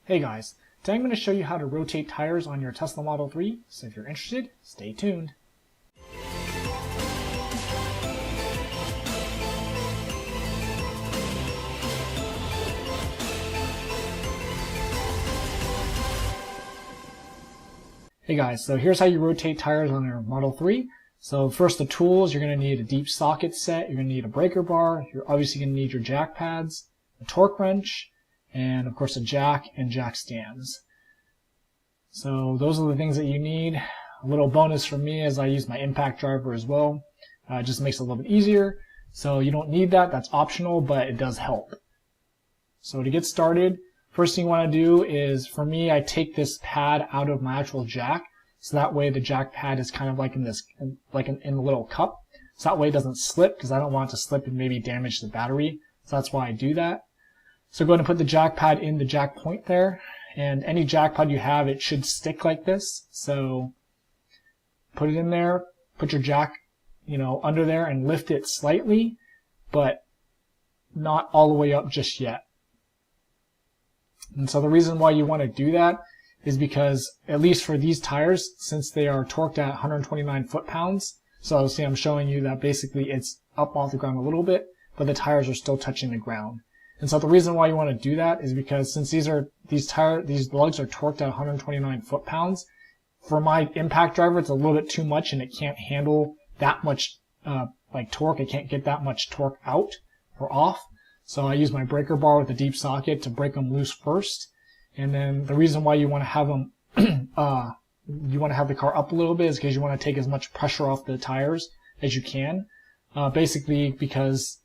Hey guys, today I'm going to show you how to rotate tires on your Tesla Model 3, so if you're interested, stay tuned. Hey guys, so here's how you rotate tires on your Model 3. So first the tools, you're going to need a deep socket set, you're going to need a breaker bar, you're obviously going to need your jack pads, a torque wrench, and of course a jack and jack stands. So those are the things that you need. A little bonus from me is I use my impact driver as well. It just makes it a little bit easier. So you don't need that, that's optional, but it does help. So to get started, first thing you want to do is, for me, I take this pad out of my actual jack. So that way the jack pad is kind of like in this, like in a little cup. So that way it doesn't slip, because I don't want it to slip and maybe damage the battery. So that's why I do that. So go ahead and put the jack pad in the jack point there. And any jack pad you have, it should stick like this. So put it in there, put your jack, under there and lift it slightly, but not all the way up just yet. And so the reason why you want to do that is because, at least for these tires, since they are torqued at 129 foot-pounds, so see, I'm showing you that basically it's up off the ground a little bit, but the tires are still touching the ground. And so the reason why you want to do that is because since these lugs are torqued at 129 foot-pounds, for my impact driver it's a little bit too much and it can't handle that much torque. It can't get that much torque out or off. So I use my breaker bar with a deep socket to break them loose first. And then the reason why you want to have them, you want to have the car up a little bit is because you want to take as much pressure off the tires as you can. Basically because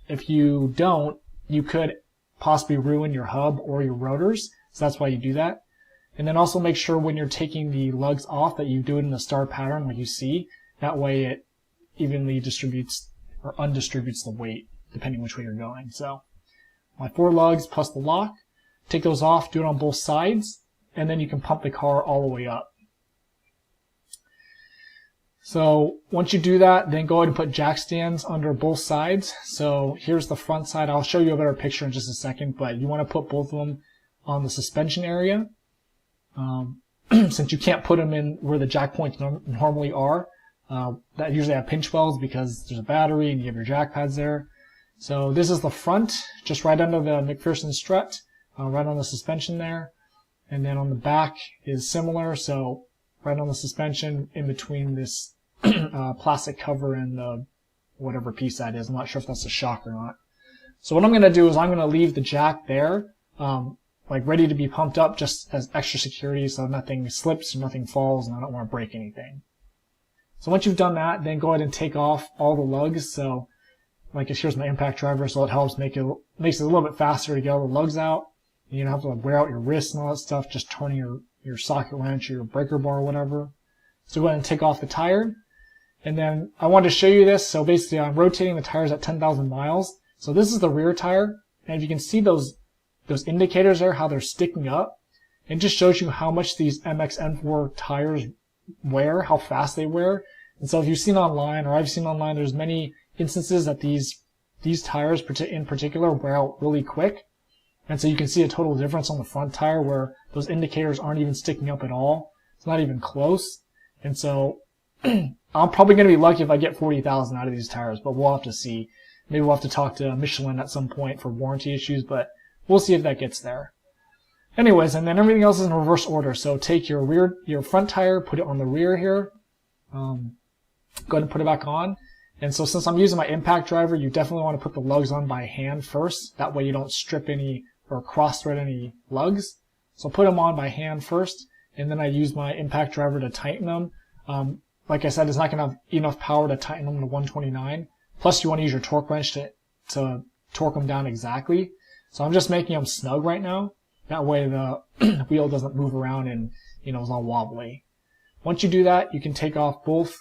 if you don't, you could possibly ruin your hub or your rotors. So that's why you do that. And then also make sure when you're taking the lugs off that you do it in a star pattern like you see. That way it evenly distributes or undistributes the weight depending which way you're going. So my 4 lugs plus the lock, take those off, do it on both sides, and then you can pump the car all the way up. So once you do that, then go ahead and put jack stands under both sides. So here's the front side. I'll show you a better picture in just a second, but you want to put both of them on the suspension area. Since you can't put them in where the jack points normally are, that usually have pinch welds because there's a battery and you have your jack pads there. So this is the front, just right under the McPherson strut, right on the suspension there. And then on the back is similar, so right on the suspension in between this plastic cover and the whatever piece that is. I'm not sure if that's a shock or not. So what I'm going to do is I'm going to leave the jack there, ready to be pumped up just as extra security so nothing slips or nothing falls and I don't want to break anything. So once you've done that, then go ahead and take off all the lugs. So here's my impact driver, so it helps makes it a little bit faster to get all the lugs out. You don't have to wear out your wrists and all that stuff, just turning your socket wrench or your breaker bar or whatever. So go ahead and take off the tire. And then I wanted to show you this. So basically I'm rotating the tires at 10,000 miles. So this is the rear tire. And if you can see those indicators there, how they're sticking up, it just shows you how much these MX-N4 tires wear, how fast they wear. And so if you've seen online, or I've seen online, there's many instances that these tires in particular wear out really quick. And so you can see a total difference on the front tire where those indicators aren't even sticking up at all. It's not even close. And so I'm probably going to be lucky if I get 40,000 out of these tires, but we'll have to see. Maybe we'll have to talk to Michelin at some point for warranty issues, but we'll see if that gets there. Anyways, and then everything else is in reverse order. So take your front tire, put it on the rear here. Go ahead and put it back on. And so since I'm using my impact driver, you definitely want to put the lugs on by hand first. That way you don't strip any or cross-thread any lugs. So put them on by hand first, and then I use my impact driver to tighten them. Like I said, it's not going to have enough power to tighten them to 129. Plus you want to use your torque wrench to torque them down exactly. So I'm just making them snug right now. That way the wheel doesn't move around and is all wobbly. Once you do that, you can take off both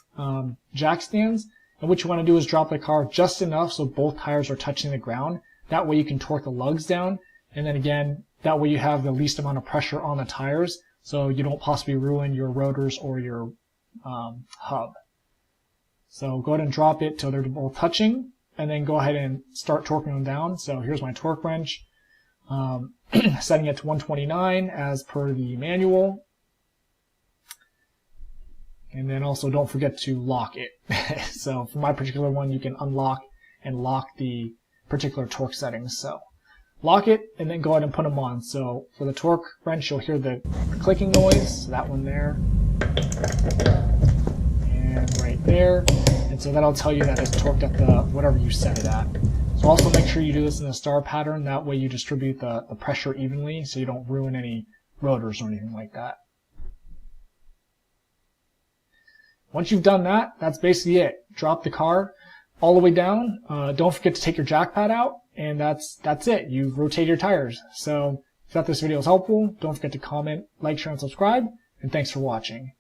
jack stands. And what you want to do is drop the car just enough so both tires are touching the ground. That way you can torque the lugs down. And then again, that way you have the least amount of pressure on the tires so you don't possibly ruin your rotors or your hub. So go ahead and drop it till they're both touching and then go ahead and start torquing them down. So here's my torque wrench. setting it to 129 as per the manual. And then also don't forget to lock it. So for my particular one, you can unlock and lock the particular torque settings. So lock it and then go ahead and put them on. So for the torque wrench, you'll hear the clicking noise. So that one there. And right there. And so that'll tell you that it's torqued at the whatever you set it at. So also make sure you do this in a star pattern. That way you distribute the pressure evenly so you don't ruin any rotors or anything like that. Once you've done that, that's basically it. Drop the car all the way down. Don't forget to take your jack pad out, and that's it. You've rotated your tires. So if you thought this video was helpful, don't forget to comment, like, share, and subscribe, and thanks for watching.